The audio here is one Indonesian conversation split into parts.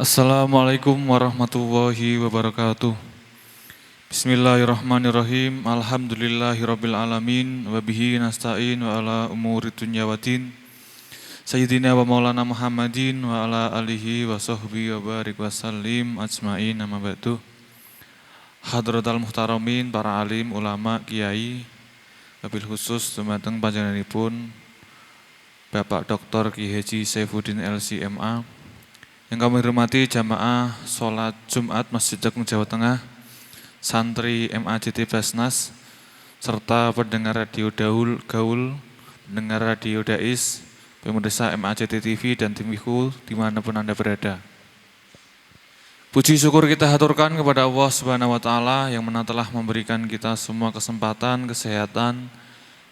Assalamualaikum warahmatullahi wabarakatuh. Bismillahirrahmanirrahim. Alhamdulillahirabbil alamin wa bihi nasta'in wa ala umuri dunya waddin. Sayyidina wa maulana Muhammadin wa ala alihi wa sahbihi wa barik wa sallim ajmain amma ba'du. Hadratal muhtaramin, para alim, ulama, kiai, wabil khusus dumateng panjenenganipun Bapak Dr. Ki Haji Saifuddin LC.MA. Yang kami hormati jamaah sholat Jumat Masjid Agung Jawa Tengah, santri MAJT Basnas, serta pendengar radio Gaul, pendengar radio Dais, pemirsa MAJT TV dan tim Wihul dimanapun Anda berada. Puji syukur kita haturkan kepada Allah Subhanahu wa Ta'ala yang mana telah memberikan kita semua kesempatan, kesehatan,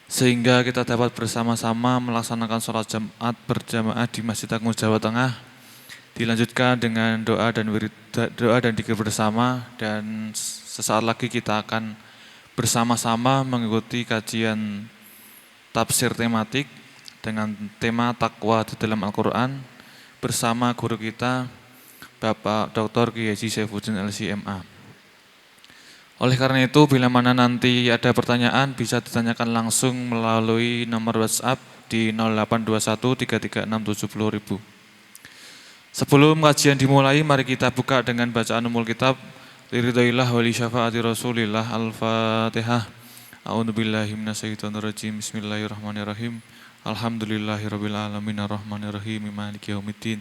sehingga kita dapat bersama-sama melaksanakan sholat Jumat berjamaah di Masjid Agung Jawa Tengah. Dilanjutkan dengan doa dan dzikir bersama, dan sesaat lagi kita akan bersama-sama mengikuti kajian tafsir tematik dengan tema takwa di dalam Al-Quran bersama guru kita Bapak Dr. Ki Haji Saifuddin LC.MA. Oleh karena itu, bila mana nanti ada pertanyaan bisa ditanyakan langsung melalui nomor WhatsApp di 0821 336 70.000. Sebelum kajian dimulai, mari kita buka dengan bacaan umul kitab Liridhaillah wali syafaati Rasulillah. Al-Fatihah. A'udzubillahi minasyaitonirrajim. Bismillahirrahmanirrahim. Alhamdulillahirabbil alamin arrahmanirrahim maliki yaumiddin.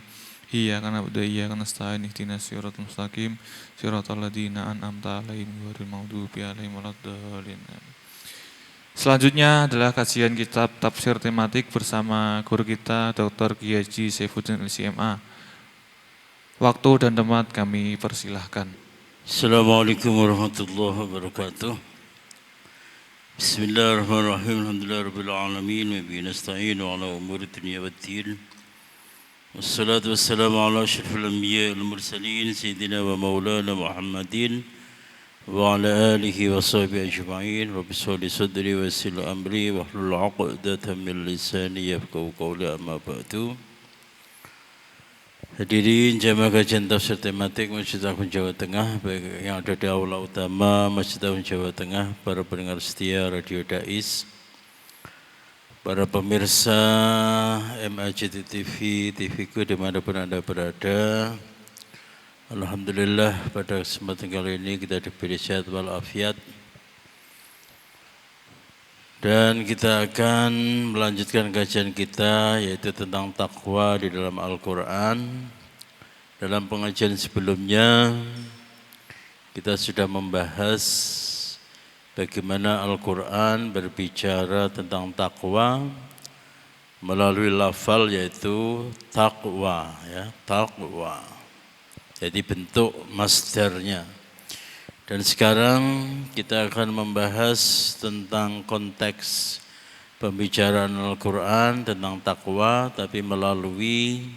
Iyyaka na'budu wa iyyaka nasta'in ihdinas siratal mustaqim siratal ladzina an'amta 'alaihim ghairil maghdubi 'alaihim waladdallin. Selanjutnya adalah kajian kitab tafsir tematik bersama guru kita Dr. Ki Haji Saifuddin LC.MA. Waktu dan tempat kami persilahkan. Assalamualaikum warahmatullahi wabarakatuh. Bismillahirrahmanirrahim. Alhamdulillahirabbil alamin wa bihi nasta'in ala umuri dunya waddin. Wassalatu wassalamu ala asyrafil anbiya'i wal mursalin sayyidina wa maulana Muhammadin wa ala alihi wa sahbihi ajma'in. Rabbi shrah li sadri wa yassir li amri wa hlul 'uqdatam min lisani yafqahu qawli, amma ba'du. Hadirin jamaah kajian tafsir tematik Masjid Agung Jawa Tengah, baik yang ada di aula utama Masjid Agung Jawa Tengah, para pendengar setia Radio Dais, para pemirsa MAJT TV, TVku dimanapun Anda berada. Alhamdulillah pada kesempatan kali ini kita diberi sehat walafiat. Dan kita akan melanjutkan kajian kita yaitu tentang takwa di dalam Al-Quran. Dalam pengajian sebelumnya kita sudah membahas bagaimana Al-Quran berbicara tentang takwa melalui lafal yaitu taqwa, ya, taqwa. Jadi bentuk masdarnya. Dan sekarang kita akan membahas tentang konteks pembicaraan Al-Quran tentang takwa, tapi melalui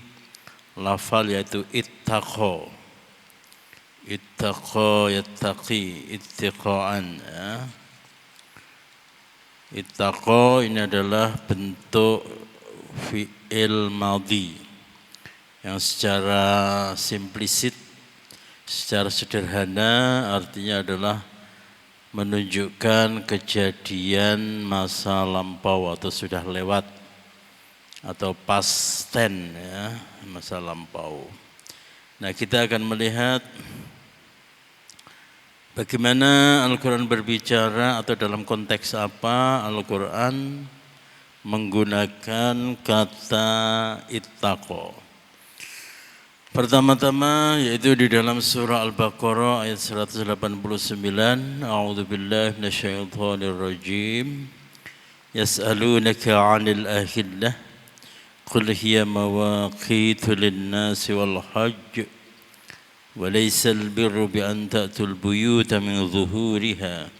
lafal yaitu ittaqo. Ittaqo yattaqi, ittiqaan. Ya. Ittaqo ini adalah bentuk fi'il madhi yang secara simplisit, secara sederhana artinya adalah menunjukkan kejadian masa lampau atau sudah lewat atau past tense, ya, masa lampau. Nah, kita akan melihat bagaimana Al-Quran berbicara atau dalam konteks apa Al-Quran menggunakan kata ittaqo. Pertama-tama yaitu di dalam surah Al-Baqarah ayat 189. A'udzubillahi minasyaitonir rajim. Yas'alunaka 'anil ahillah qul hiya mawaqitu lin-nasi wal hajj wa laysal birru bi an ta'tul buyuta min zuhuriha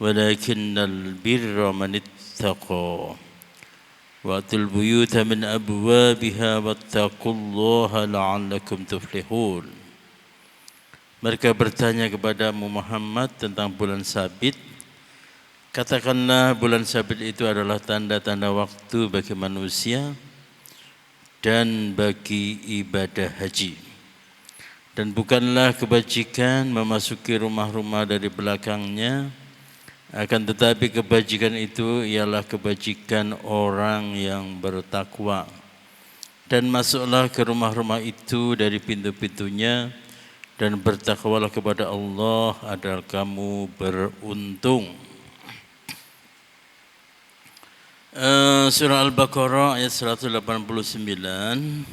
walakinnal birra man ittaqa. Wa'tul buyuta min abwabiha wattaqullaha la'allakum tuflihun. Mereka bertanya kepadamu Muhammad tentang bulan sabit. Katakanlah bulan sabit itu adalah tanda-tanda waktu bagi manusia dan bagi ibadah haji. Dan bukanlah kebajikan memasuki rumah-rumah dari belakangnya, akan tetapi kebajikan itu ialah kebajikan orang yang bertakwa. Dan masuklah ke rumah-rumah itu dari pintu-pintunya, dan bertakwalah kepada Allah, adalah kamu beruntung. Surah Al-Baqarah ayat 189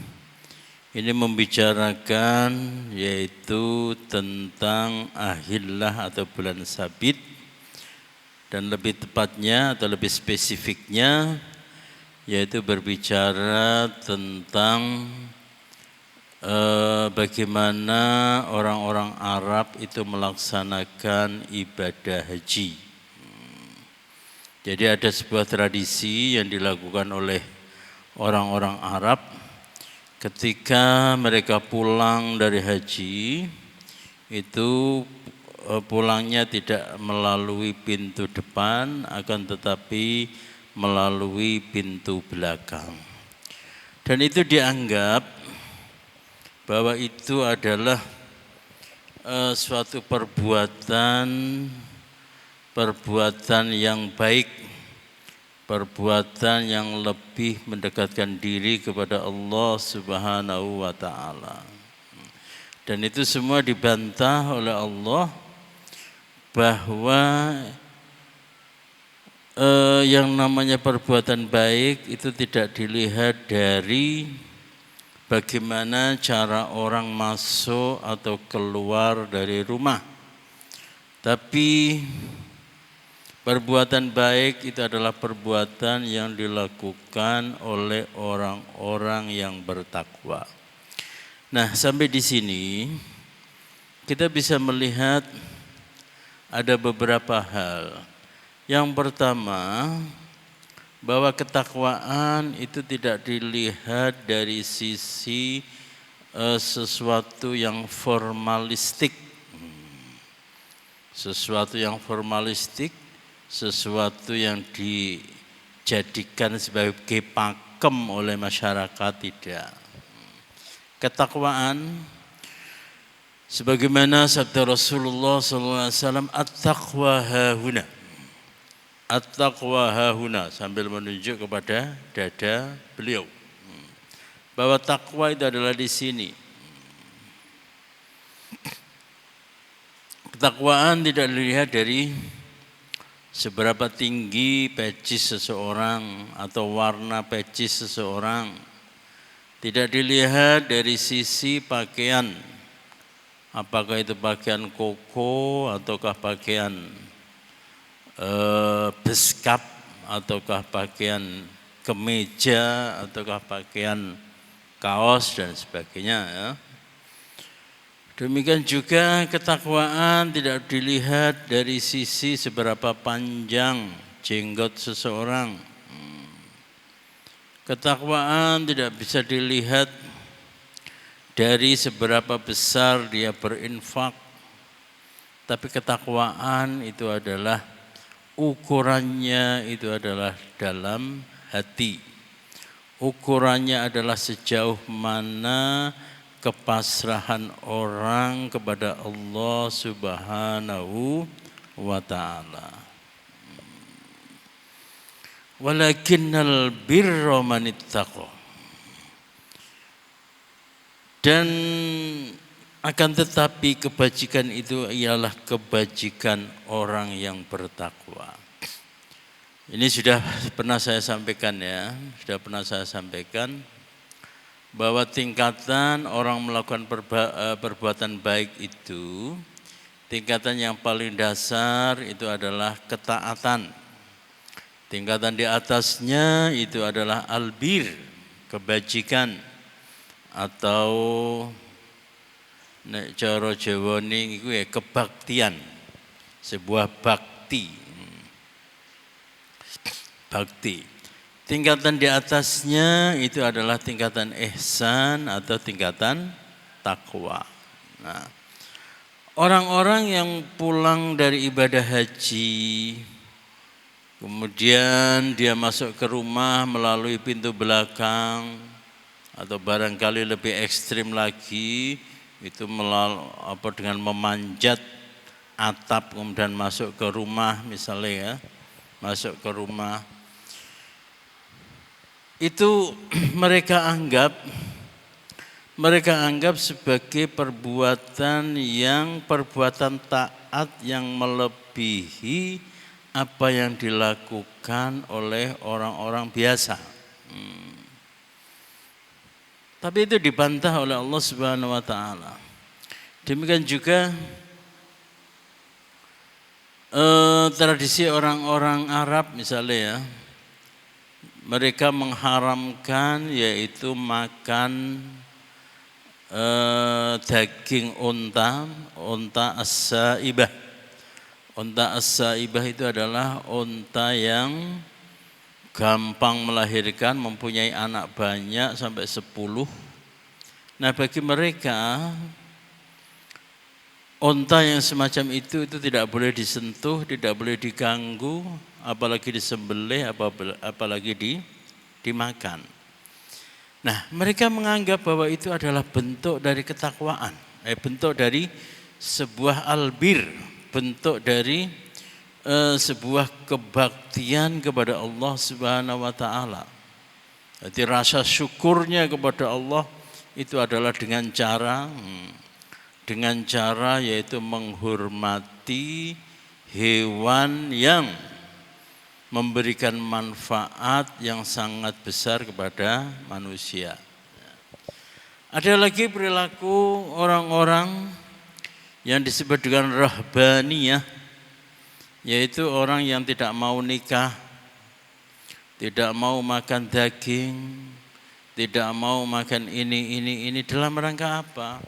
ini membicarakan yaitu tentang ahillah atau bulan sabit, dan lebih tepatnya atau lebih spesifiknya yaitu berbicara tentang bagaimana orang-orang Arab itu melaksanakan ibadah haji. Jadi ada sebuah tradisi yang dilakukan oleh orang-orang Arab ketika mereka pulang dari haji, itu pulangnya tidak melalui pintu depan, akan tetapi melalui pintu belakang. Dan itu dianggap bahwa itu adalah suatu perbuatan yang baik, perbuatan yang lebih mendekatkan diri kepada Allah Subhanahu wa taala. Dan itu semua dibantah oleh Allah bahwa yang namanya perbuatan baik itu tidak dilihat dari bagaimana cara orang masuk atau keluar dari rumah. Tapi perbuatan baik itu adalah perbuatan yang dilakukan oleh orang-orang yang bertakwa. Nah, sampai di sini kita bisa melihat ada beberapa hal. Yang pertama, bahwa ketakwaan itu tidak dilihat dari sisi sesuatu yang formalistik. Sesuatu yang formalistik, sesuatu yang dijadikan sebagai pakem oleh masyarakat, tidak. Ketakwaan sebagaimana sabda Rasulullah SAW, at-taqwa hahuna. At-taqwa hahuna, sambil menunjuk kepada dada beliau. Bahwa takwa itu adalah di sini. Ketakwaan tidak dilihat dari seberapa tinggi peci seseorang atau warna peci seseorang. Tidak dilihat dari sisi pakaian. Apakah itu pakaian koko ataukah pakaian beskap, ataukah pakaian kemeja, ataukah pakaian kaos dan sebagainya, ya. Demikian juga ketakwaan tidak dilihat dari sisi seberapa panjang jenggot seseorang. Ketakwaan tidak bisa dilihat dari seberapa besar dia berinfak. Tapi ketakwaan itu adalah ukurannya itu adalah dalam hati. Ukurannya adalah sejauh mana kepasrahan orang kepada Allah Subhanahu wa taala. Walakinnal birra manittaqa. Dan akan tetapi kebajikan itu ialah kebajikan orang yang bertakwa. Ini sudah pernah saya sampaikan, ya, bahwa tingkatan orang melakukan perbuatan baik itu, tingkatan yang paling dasar itu adalah ketaatan. Tingkatan di atasnya itu adalah albir, kebajikan, atau nek cara Jawa niku ya kebaktian, sebuah bakti. Tingkatan di atasnya itu adalah tingkatan ihsan atau tingkatan takwa. Nah, orang-orang yang pulang dari ibadah haji, kemudian dia masuk ke rumah melalui pintu belakang, atau barangkali lebih ekstrim lagi, itu dengan memanjat atap kemudian masuk ke rumah misalnya ya, masuk ke rumah. Itu mereka anggap sebagai perbuatan taat yang melebihi apa yang dilakukan oleh orang-orang biasa. Tapi itu dibantah oleh Allah Subhanahu wa taala. Demikian juga tradisi orang-orang Arab misalnya ya, mereka mengharamkan yaitu makan daging unta as-saibah. Unta as-saibah itu adalah unta yang gampang melahirkan, mempunyai anak banyak sampai 10. Nah, bagi mereka unta yang semacam itu tidak boleh disentuh, tidak boleh diganggu, apalagi disembelih, apalagi dimakan. Nah, mereka menganggap bahwa itu adalah bentuk dari ketakwaan, bentuk dari sebuah albir, bentuk dari sebuah kebaktian kepada Allah Subhanahu wa taala. Jadi rasa syukurnya kepada Allah itu adalah dengan cara yaitu menghormati hewan yang memberikan manfaat yang sangat besar kepada manusia. Ada lagi perilaku orang-orang yang disebut dengan rahbaniyah, yaitu orang yang tidak mau nikah, tidak mau makan daging, tidak mau makan ini dalam rangka apa?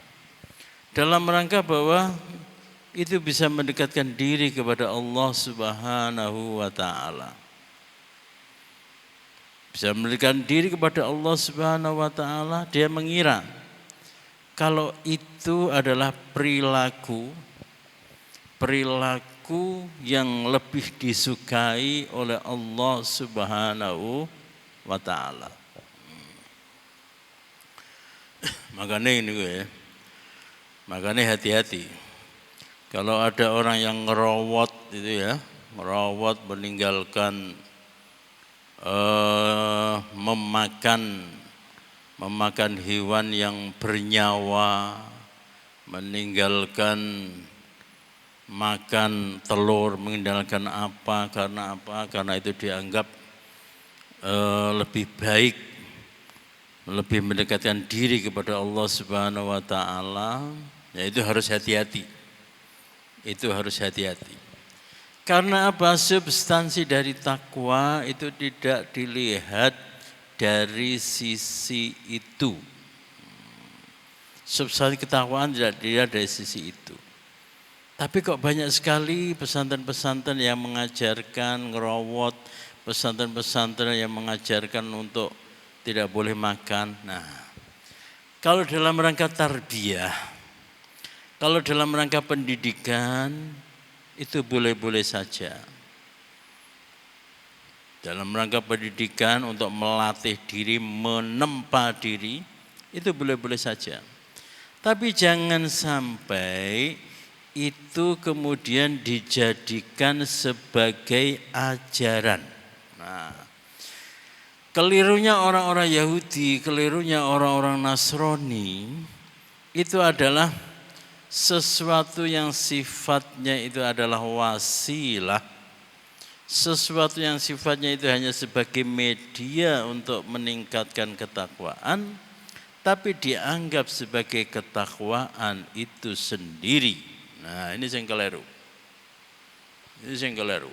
Dalam rangka bahwa itu bisa mendekatkan diri kepada Allah Subhanahu wa taala. Bisa mendekatkan diri kepada Allah Subhanahu wa taala, dia mengira kalau itu adalah perilaku yang lebih disukai oleh Allah Subhanahu wa taala. Makanya ini ya. Makanya hati-hati. Kalau ada orang yang ngerawat itu ya, merawat meninggalkan memakan hewan yang bernyawa, meninggalkan makan telur, meninggalkan apa? Karena itu dianggap lebih baik, lebih mendekatkan diri kepada Allah Subhanahu wa taala. Ya itu harus hati-hati. Itu harus hati-hati. Karena apa? Substansi dari takwa itu tidak dilihat dari sisi itu. Substansi ketakwaan tidak dilihat dari sisi itu. Tapi kok banyak sekali pesantren-pesantren yang mengajarkan ngerawat, pesantren-pesantren yang mengajarkan untuk tidak boleh makan. Nah, kalau dalam rangka tarbiyah, kalau dalam rangka pendidikan, itu boleh-boleh saja. Dalam rangka pendidikan untuk melatih diri, menempa diri, itu boleh-boleh saja. Tapi jangan sampai itu kemudian dijadikan sebagai ajaran. Nah, kelirunya orang-orang Yahudi, kelirunya orang-orang Nasrani, itu adalah sesuatu yang sifatnya itu adalah wasilah, sesuatu yang sifatnya itu hanya sebagai media untuk meningkatkan ketakwaan, tapi dianggap sebagai ketakwaan itu sendiri. Nah, ini yang keliru. Ini yang keliru.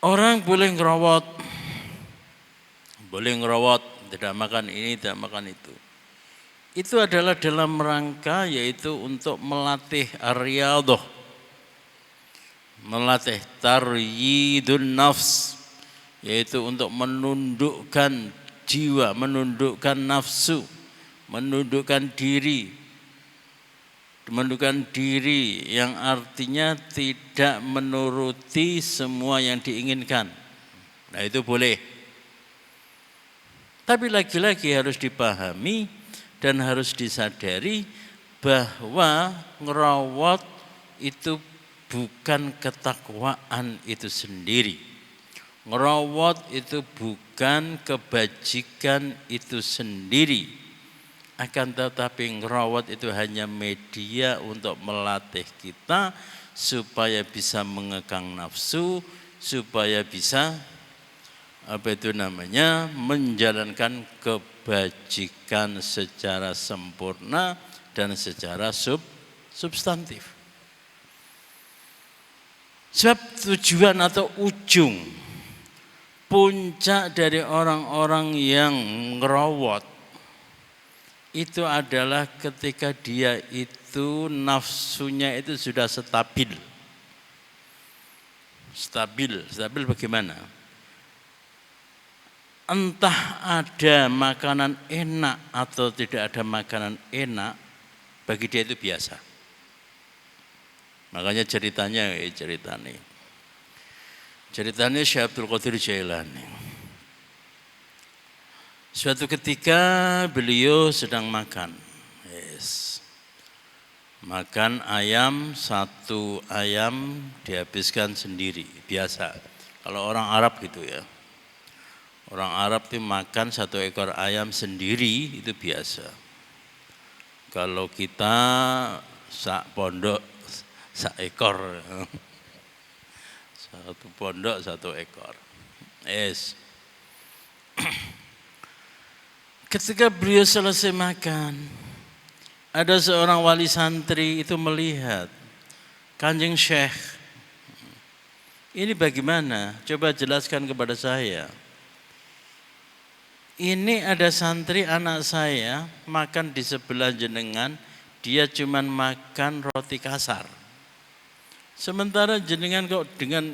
Orang boleh ngerawat, tidak makan ini, tidak makan itu. Itu adalah dalam rangka yaitu untuk melatih riyadhah, melatih taryidun nafs, yaitu untuk menundukkan jiwa, menundukkan nafsu, menundukkan diri yang artinya tidak menuruti semua yang diinginkan. Nah, itu boleh. Tapi lagi-lagi harus dipahami dan harus disadari bahwa ngerawat itu bukan ketakwaan itu sendiri. Ngerawat itu bukan kebajikan itu sendiri. Akan tetapi ngerawat itu hanya media untuk melatih kita supaya bisa mengekang nafsu, supaya bisa menjalankan kebajikan secara sempurna dan secara substantif. Sebab tujuan atau ujung puncak dari orang-orang yang ngerawat itu adalah ketika dia itu nafsunya itu sudah stabil. Stabil bagaimana? Entah ada makanan enak atau tidak ada makanan enak, bagi dia itu biasa. Makanya ceritanya Syekh Abdul Qadir Jailani. Suatu ketika beliau sedang makan. Makan ayam, satu ayam dihabiskan sendiri, biasa. Kalau orang Arab gitu ya. Orang Arab itu makan satu ekor ayam sendiri itu biasa. Kalau kita sak pondok sak ekor. Satu pondok satu ekor. Ketika beliau selesai makan, ada seorang wali santri itu melihat, Kanjeng Syekh, ini bagaimana? Coba jelaskan kepada saya. Ini ada santri anak saya makan di sebelah jenengan, dia cuman makan roti kasar. Sementara jenengan kok dengan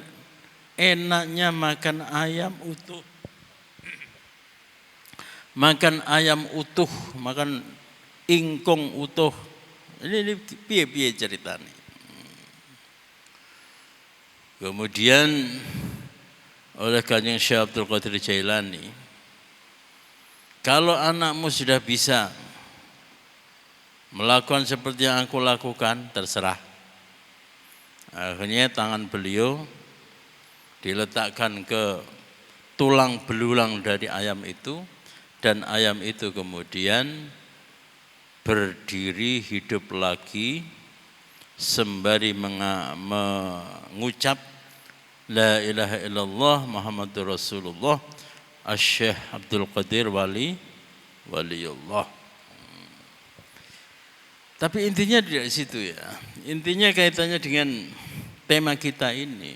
enaknya makan ayam utuh. Makan ayam utuh, makan ingkung utuh. Ini piye-piye ceritanya. Kemudian oleh Kanjeng Syekh Abdul Qadir Jailani, kalau anakmu sudah bisa melakukan seperti yang aku lakukan, terserah. Akhirnya tangan beliau diletakkan ke tulang belulang dari ayam itu, dan ayam itu kemudian berdiri hidup lagi sembari mengucap La ilaha illallah Muhammadur Rasulullah Syekh Abdul Qadir waliullah. Tapi intinya dari situ ya. Intinya kaitannya dengan tema kita ini.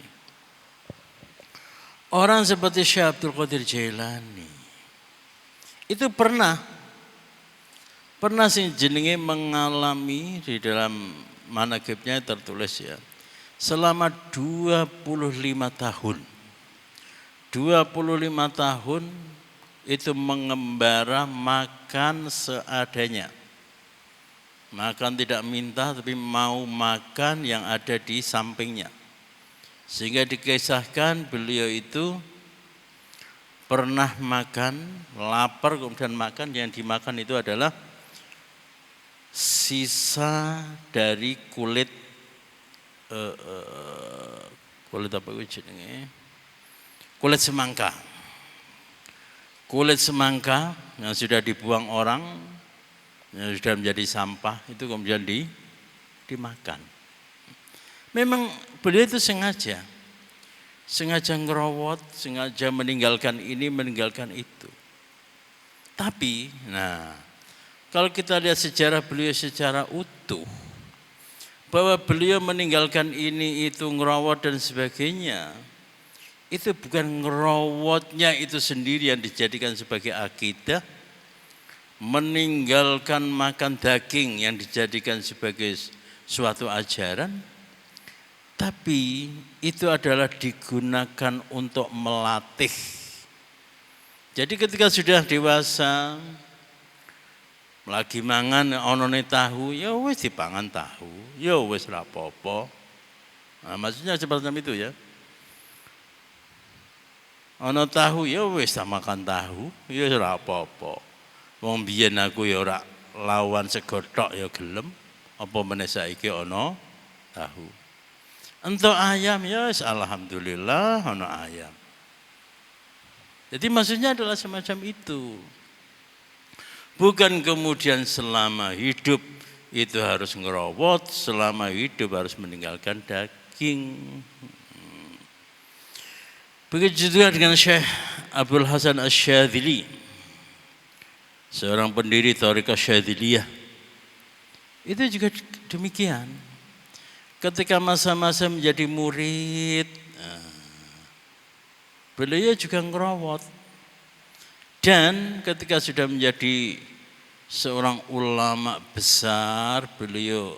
Orang seperti Syekh Abdul Qadir Jailani itu pernah sih jenenge mengalami di dalam manaqibnya tertulis ya. Selama 25 tahun. 25 tahun itu mengembara makan seadanya. Makan tidak minta tapi mau makan yang ada di sampingnya. Sehingga dikisahkan beliau itu pernah makan, lapar kemudian makan, yang dimakan itu adalah sisa dari kulit apa jenenge? Kulit semangka. Kulit semangka yang sudah dibuang orang, yang sudah menjadi sampah, itu kemudian dimakan. Memang beliau itu sengaja ngerawat, sengaja meninggalkan ini, meninggalkan itu. Tapi, kalau kita lihat sejarah beliau secara utuh, bahwa beliau meninggalkan ini, itu, ngerawat dan sebagainya, itu bukan ngerawatnya itu sendiri yang dijadikan sebagai akidah, meninggalkan makan daging yang dijadikan sebagai suatu ajaran, tapi itu adalah digunakan untuk melatih. Jadi ketika sudah dewasa, lagi mangan onone tahu, ya wis dipangan tahu, ya wis ora apa-apa. Maksudnya seperti itu ya. Ono tahu ya wis tak makan tahu, ya ora apa-apa. Wong biyen aku ya ora lawan sego tok ya gelem, apa meneh saiki ana tahu. Entuk ayam ya alhamdulillah ana ayam. Jadi maksudnya adalah semacam itu. Bukan kemudian selama hidup itu harus ngerawat, selama hidup harus meninggalkan daging. Begitu juga dengan Syekh Abdul Hasan Asy-Syadzili, seorang pendiri Thariqah Syadziliyah. Itu juga demikian. Ketika masa-masa menjadi murid, beliau juga ngerawat. Dan ketika sudah menjadi seorang ulama besar, beliau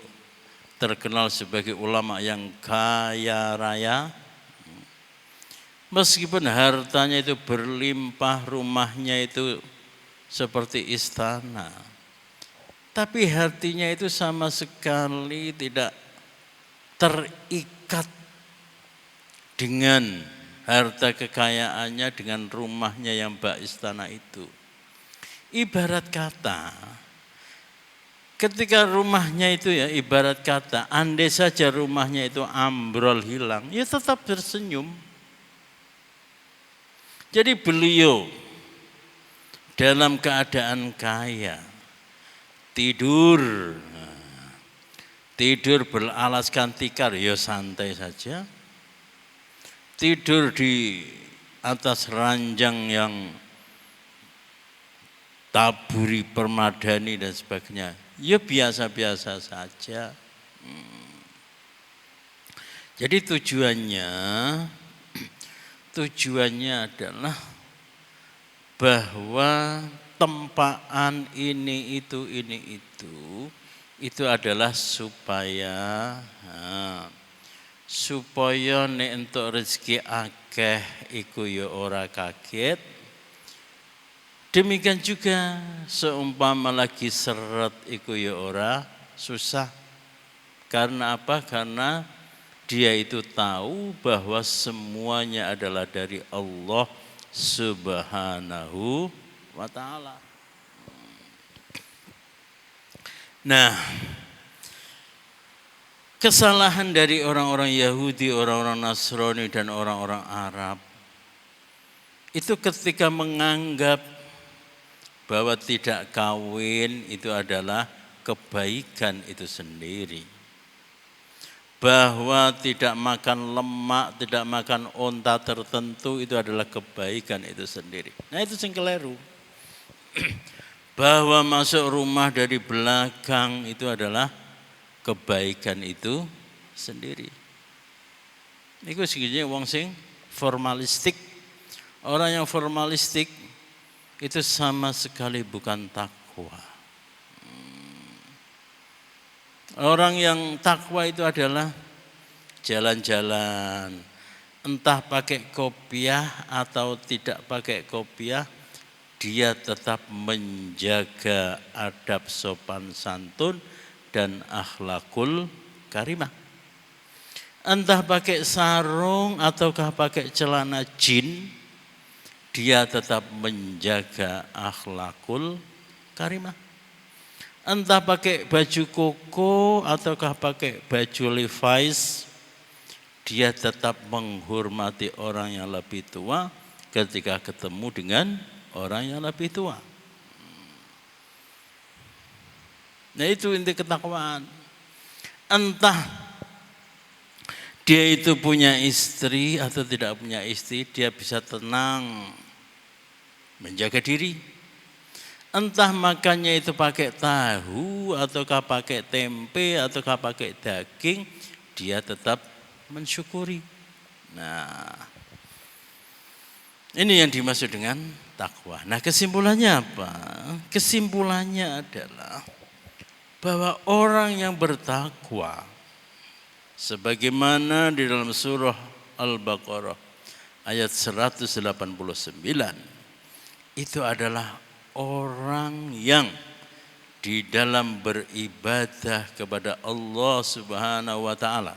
terkenal sebagai ulama yang kaya raya. Meskipun hartanya itu berlimpah, rumahnya itu seperti istana, tapi hatinya itu sama sekali tidak terikat dengan harta kekayaannya, dengan rumahnya yang bak istana itu. Ibarat kata, ketika rumahnya itu ya ibarat kata, andai saja rumahnya itu ambrol hilang, ya tetap tersenyum. Jadi beliau dalam keadaan kaya, tidur beralaskan tikar, ya santai saja. Tidur di atas ranjang yang taburi permadani dan sebagainya, ya biasa-biasa saja. Jadi tujuannya adalah bahwa tempaan ini itu adalah supaya nek entuk rezeki akeh iku ya ora kaget. Demikian juga seumpama lagi seret iku ya ora susah. Karena apa? Karena dia itu tahu bahwa semuanya adalah dari Allah Subhanahu wa ta'ala. Nah, kesalahan dari orang-orang Yahudi, orang-orang Nasrani, dan orang-orang Arab itu ketika menganggap bahwa tidak kawin itu adalah kebaikan itu sendiri, bahwa tidak makan lemak, tidak makan onta tertentu itu adalah kebaikan itu sendiri. Nah itu sing keliru. Bahwa masuk rumah dari belakang itu adalah kebaikan itu sendiri. Iku sebenarnya wong sing formalistik. Orang yang formalistik itu sama sekali bukan takwa. Orang yang takwa itu adalah jalan-jalan, entah pakai kopiah atau tidak pakai kopiah, dia tetap menjaga adab sopan santun dan akhlakul karimah. Entah pakai sarung ataukah pakai celana jin, dia tetap menjaga akhlakul karimah. Entah pakai baju koko ataukah pakai baju Levi's, dia tetap menghormati orang yang lebih tua ketika ketemu dengan orang yang lebih tua. Nah itu inti ketakwaan. Entah dia itu punya istri atau tidak punya istri, dia bisa tenang menjaga diri. Entah makannya itu pakai tahu ataukah pakai tempe ataukah pakai daging, dia tetap mensyukuri. Nah, ini yang dimaksud dengan takwa. Nah, kesimpulannya apa? Kesimpulannya adalah bahwa orang yang bertakwa sebagaimana di dalam surah Al-Baqarah ayat 189 itu adalah orang yang di dalam beribadah kepada Allah Subhanahu wa taala,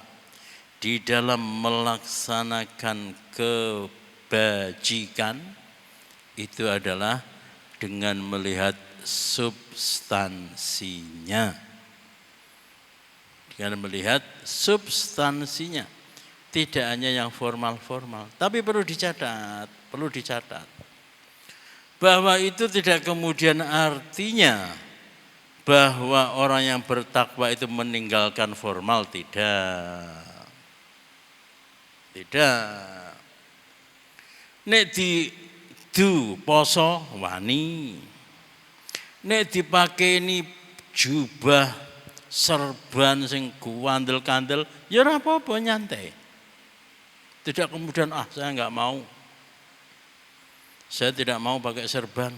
di dalam melaksanakan kebajikan itu adalah dengan melihat substansinya. Dengan melihat substansinya. Tidak hanya yang formal-formal, tapi perlu dicatat. Bahwa itu tidak kemudian artinya bahwa orang yang bertakwa itu meninggalkan formal, tidak. Nek di poso wani. Nek dipakai ini jubah serban sing kuandel-kandel, ya ora apa-apa, nyantai. Tidak kemudian saya enggak mau. Saya tidak mau pakai serban.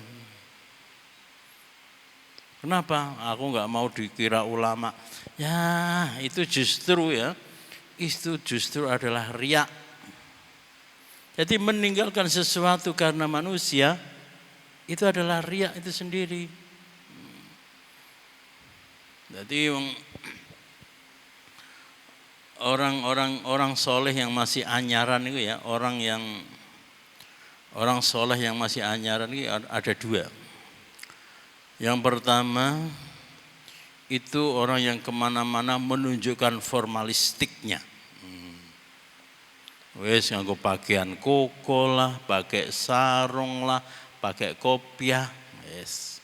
Kenapa? Aku enggak mau dikira ulama. Ya, itu justru adalah riya. Jadi meninggalkan sesuatu karena manusia itu adalah riya itu sendiri. Jadi orang soleh yang masih anyaran itu ya, orang soleh yang masih anyaran itu ada dua. Yang pertama itu orang yang kemana-mana menunjukkan formalistiknya. Wes nganggo pakaian koko lah, pakai sarung lah, pakai kopiah, wes.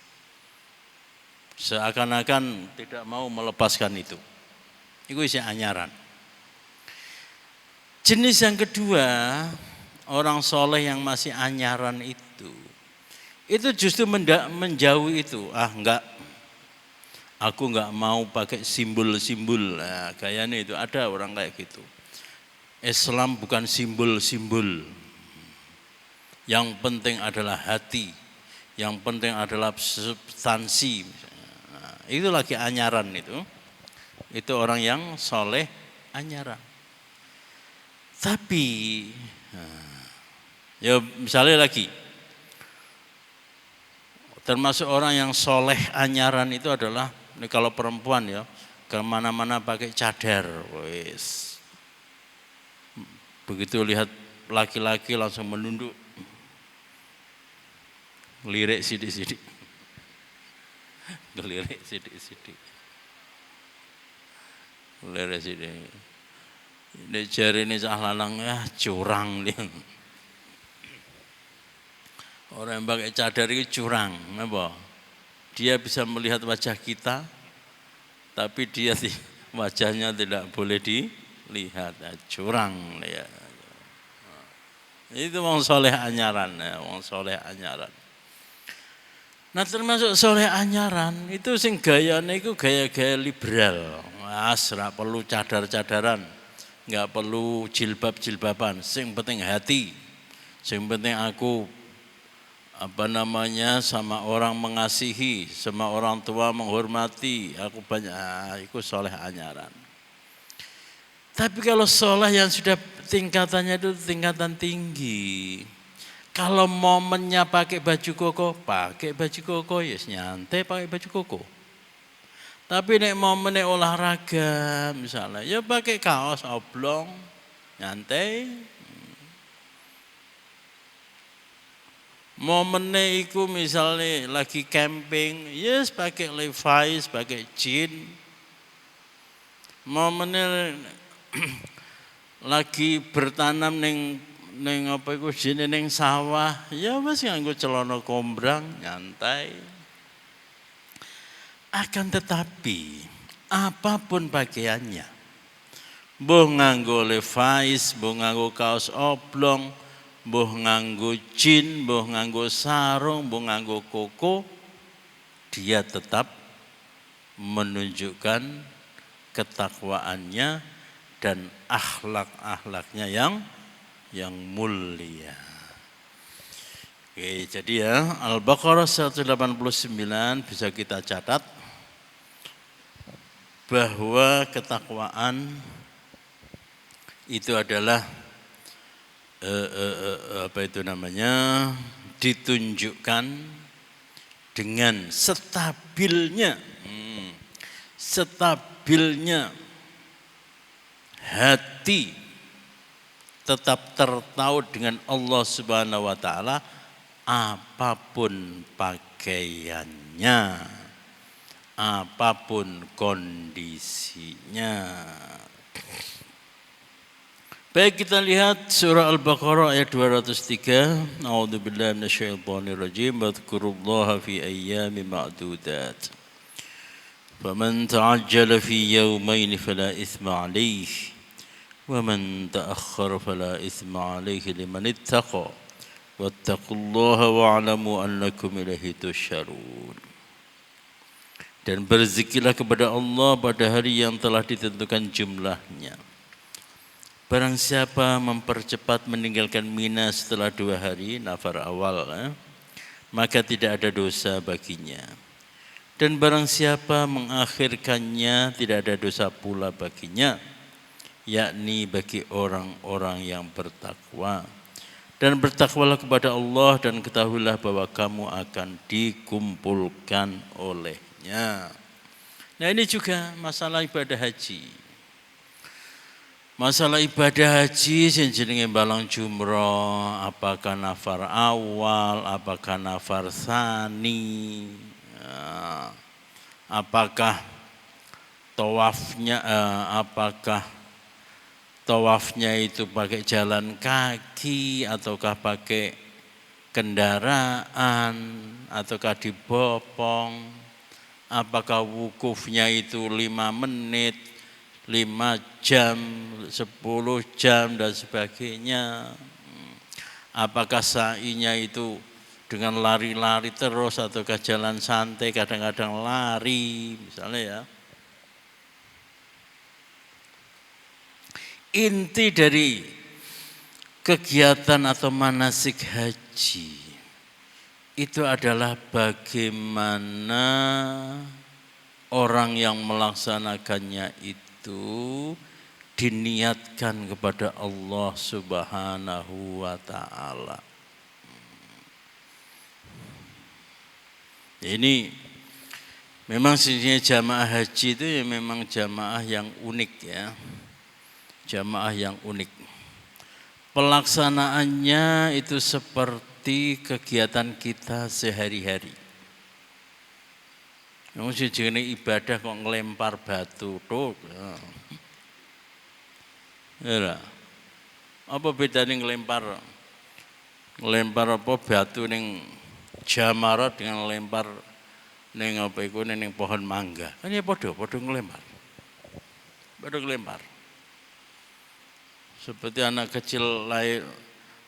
Seakan-akan tidak mau melepaskan itu. Itu isi anyaran. Jenis yang kedua, orang soleh yang masih anyaran itu justru menjauhi itu. Enggak, aku enggak mau pakai simbol-simbol. Nah, kayaknya itu ada orang kayak gitu. Islam bukan simbol-simbol. Yang penting adalah hati. Yang penting adalah substansi. Nah, itu lagi anyaran itu. Itu orang yang soleh anyaran. Tapi, ya misalnya lagi, termasuk orang yang soleh anyaran itu adalah, ini kalau perempuan ya, kemana-mana pakai cadar, wes. Begitu lihat laki-laki langsung menunduk, lirik sidik-sidik, lirik sidik-sidik, lirik sidik. Ini jari ini cah lanang ya curang dia. Orang yang pakai cadar itu curang, apa? Dia bisa melihat wajah kita, tapi wajahnya tidak boleh dilihat, curang ya. Itu wong soleh anyaran ya, wong soleh anyaran. Nah termasuk soleh anyaran itu sing gayane itu gaya-gaya liberal. Ora perlu cadar-cadaran. Enggak perlu jilbab-jilbaban, sing penting hati. Sing penting aku sama orang mengasihi, sama orang tua menghormati, aku banyak itu soleh anyaran. Tapi kalau soleh yang sudah tingkatannya itu tingkatan tinggi. Kalau momennya pakai baju koko, yes nyantai pakai baju koko. Tapi nek momen olahraga misalnya, ya pakai kaos oblong, nyantai. Momennya itu misalnya lagi camping, yes pakai Levi's, pakai jeans. Momennya lagi bertanam neng apa iku jenenge neng sawah, ya wis nganggo celana kombrang, nyantai. Akan tetapi apapun pakaiannya, mbuh nganggo Levi's, mbuh nganggo kaos oblong, mbuh nganggo jeans, mbuh nganggo sarung, mbuh nganggo koko, dia tetap menunjukkan ketakwaannya dan akhlak-akhlaknya yang mulia. Oke, jadi ya Al-Baqarah 189 bisa kita catat bahwa ketakwaan itu adalah ditunjukkan dengan stabilnya hati tetap tertaut dengan Allah Subhanahu wa taala apapun pakaiannya. pakaiannya, apapun kondisinya. Baik, kita lihat surah Al-Baqarah ayat 203. A'udzubillahi minasyaitonirrajim. Wadhkurullaha fi ayyamin ma'dudat. Faman ta'ajjala fi yawmayn fala itsma 'alaihi wa man ta'akhkhara fala itsma 'alaihi liman ittaqa. Wattaqullaha wa'lamu annakum ilaihi tusyarun. Dan berzikirlah kepada Allah pada hari yang telah ditentukan jumlahnya. Barang siapa mempercepat meninggalkan Mina setelah 2 hari, nafar awal, maka tidak ada dosa baginya. Dan barang siapa mengakhirkannya, tidak ada dosa pula baginya, yakni bagi orang-orang yang bertakwa. Dan bertakwalah kepada Allah dan ketahuilah bahwa kamu akan dikumpulkan olehnya. Nah, ini juga masalah ibadah haji. Masalah ibadah haji sing jenenge balang jumroh, apakah nafar awal, apakah nafar tsani, apakah tawafnya itu pakai jalan kaki ataukah pakai kendaraan ataukah dibopong, apakah wukufnya itu 5 menit, 5 jam, 10 jam dan sebagainya. Apakah sa'inya itu dengan lari-lari terus ataukah jalan santai, kadang-kadang lari misalnya ya. Inti dari kegiatan atau manasik haji itu adalah bagaimana orang yang melaksanakannya itu diniatkan kepada Allah Subhanahu wa ta'ala. Ini memang sebenarnya jamaah haji itu ya memang jamaah yang unik ya. Jamaah yang unik. Pelaksanaannya itu seperti kegiatan kita sehari-hari. Yang sejenis ibadah kok ngelempar batu tuh. Ya. Apa bedanya ngelempar apa batu ning jamarat dengan ngelempar ning apa iku ning pohon mangga. Kan ya padha ngelempar. Padha ngelempar. Seperti anak kecil lahir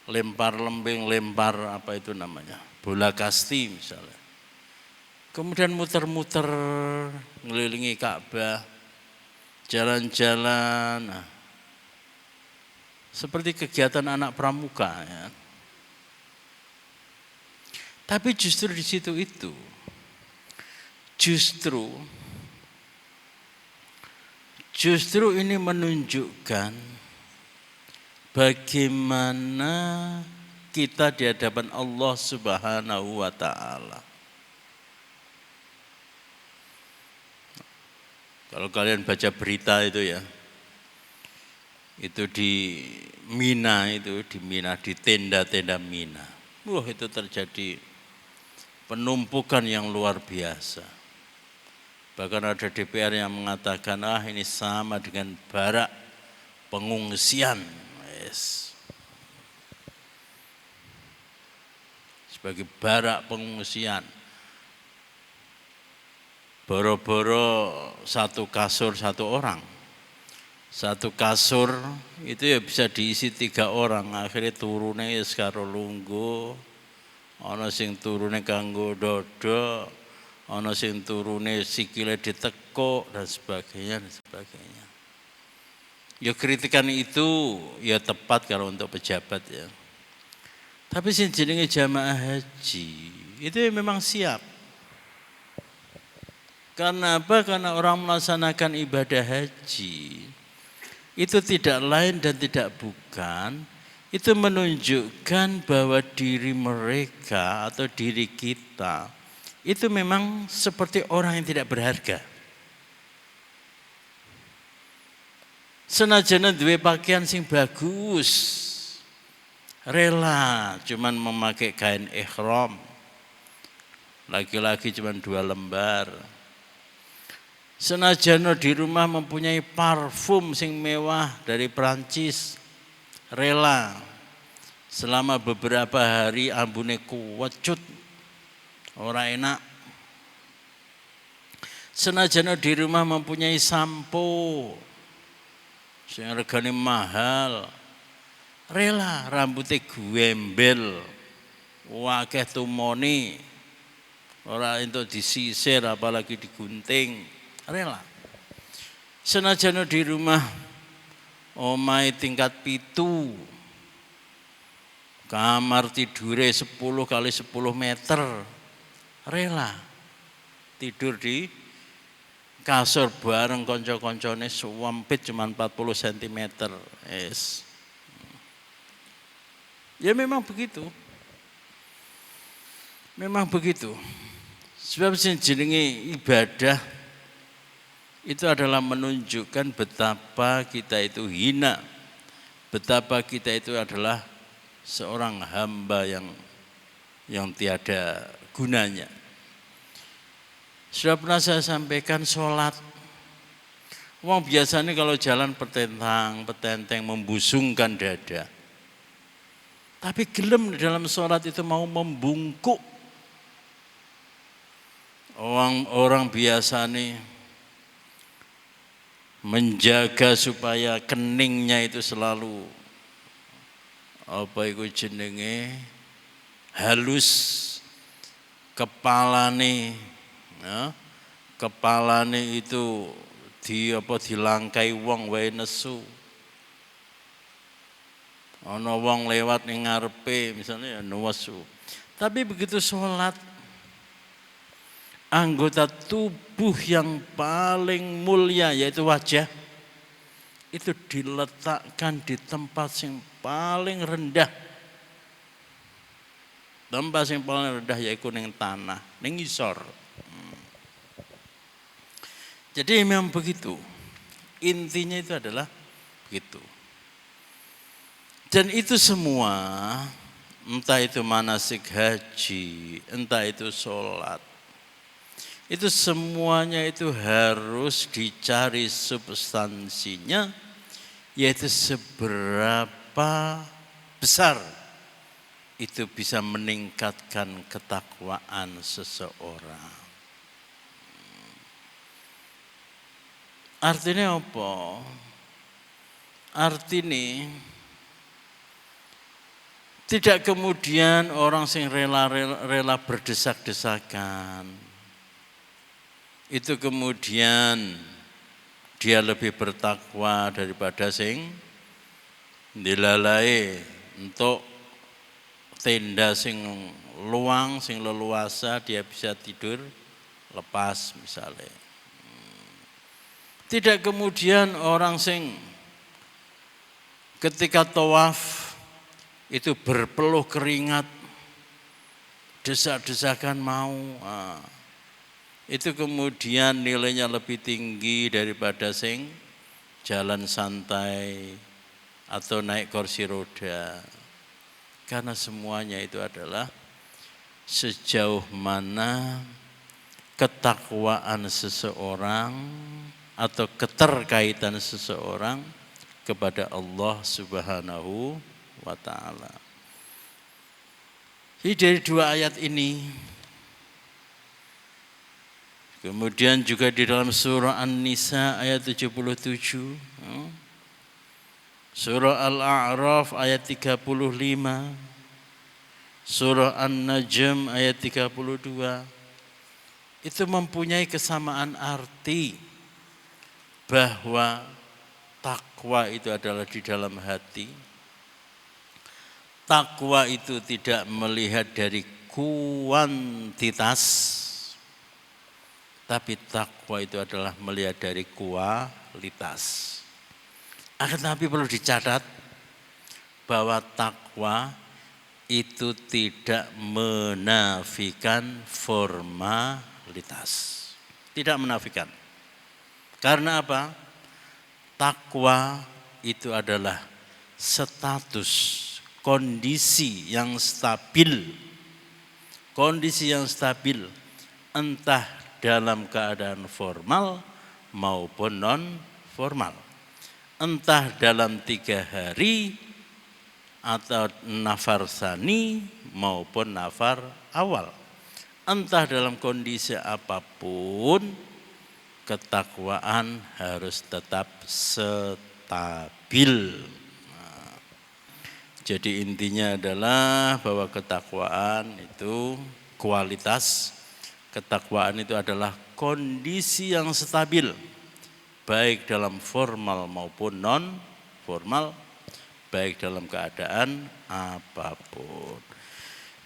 lempar lembing, lempar apa itu namanya? Bola kasti misalnya. Kemudian muter-muter ngelilingi Ka'bah, jalan-jalan. Nah, seperti kegiatan anak pramuka ya. Tapi justru di situ itu, justru ini menunjukkan bagaimana kita di hadapan Allah Subhanahu wa ta'ala. Kalau kalian baca berita itu ya, itu di Mina, di tenda-tenda Mina. Wah, itu terjadi penumpukan yang luar biasa. Bahkan ada DPR yang mengatakan, ini sama dengan barak pengungsian. Yes. Sebagai barak pengungsian. Boro-boro 1 kasur 1 orang. 1 kasur itu ya bisa diisi 3 orang. Akhirnya turune ya karo lungguh. Ana sing turune kanggo dodo, ana sing turune sikile ditekuk dan sebagainya. Ya kritikan itu ya tepat kalau untuk pejabat ya. Tapi sing jenenge jamaah haji itu ya memang siap. Karena apa? Karena orang melaksanakan ibadah haji itu tidak lain dan tidak bukan, itu menunjukkan bahwa diri mereka atau diri kita itu memang seperti orang yang tidak berharga. Senajan duwe pakaian sing bagus, rela cuman memakai kain ihram, laki-laki cuma 2 lembar. Senajan di rumah mempunyai parfum sing mewah dari Prancis, rela selama beberapa hari ambune kuwecut, ora enak. Senajan di rumah mempunyai sampo sing regane mahal, rela rambutnya gembel, wakeh tumoni, ora entuk disisir apalagi digunting. Rela. Senajan di rumah omahe tingkat 7, kamar tidure 10 kali 10 meter, rela tidur di kasur bareng konco-koncone suwempit cuma 40 cm. Yes. Ya memang begitu. Memang begitu. Sebab jenenge ibadah itu adalah menunjukkan betapa kita itu hina, betapa kita itu adalah seorang hamba yang tiada gunanya. Sudah pernah saya sampaikan sholat. Wong biasanya kalau jalan petentang, membusungkan dada. Tapi gelem dalam sholat itu mau membungkuk. Orang biasa nih menjaga supaya keningnya itu selalu halus, kepalane itu dilangkai wong wae nesu. Ana wong lewat ning ngarepe misalnya ya nesu. Tapi begitu sholat, anggota tubuh yang paling mulia yaitu wajah itu diletakkan di tempat yang paling rendah. Tempat yang paling rendah yaitu ning tanah, ning ngisor. Jadi memang begitu. Intinya itu adalah begitu. Dan itu semua, entah itu manasik haji, entah itu sholat, itu semuanya itu harus dicari substansinya, yaitu seberapa besar itu bisa meningkatkan ketakwaan seseorang. Artinya apa? Artinya tidak kemudian orang sing rela berdesak-desakan itu kemudian dia lebih bertakwa daripada sing dilalai untuk tenda sing luang, sing leluasa, dia bisa tidur lepas misalnya. Tidak kemudian orang sing ketika tawaf itu berpeluh keringat, desak-desakan mau, itu kemudian nilainya lebih tinggi daripada sing jalan santai atau naik kursi roda. Karena semuanya itu adalah sejauh mana ketakwaan seseorang atau keterkaitan seseorang kepada Allah Subhanahu wa ta'ala. Jadi dari 2 ayat ini, kemudian juga di dalam surah An-Nisa ayat 77, surah Al-A'raf ayat 35, surah An-Najm ayat 32, itu mempunyai kesamaan arti bahwa takwa itu adalah di dalam hati. Takwa itu tidak melihat dari kuantitas, tapi takwa itu adalah melihat dari kualitas. Akan tetapi perlu dicatat bahwa takwa itu tidak menafikan formalitas. Tidak menafikan. Karena apa? Takwa itu adalah status, kondisi yang stabil kondisi yang stabil, entah dalam keadaan formal maupun non formal, entah dalam 3 hari atau nafar sani maupun nafar awal, entah dalam kondisi apapun, ketakwaan harus tetap stabil. Jadi intinya adalah bahwa ketakwaan itu kualitas, ketakwaan itu adalah kondisi yang stabil, baik dalam formal maupun non formal, baik dalam keadaan apapun.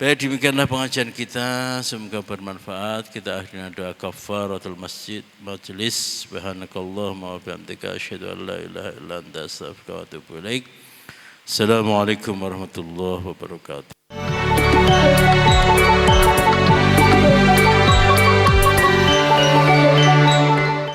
Baik, demikianlah pengajian kita, semoga bermanfaat. Kita akhiri dengan doa kafaratul majlis. Subhanakallahumma wa bihamdika asyhadu an la ilaha illa anta astaghfiruka wa atubu ilaik. Assalamualaikum warahmatullahi wabarakatuh.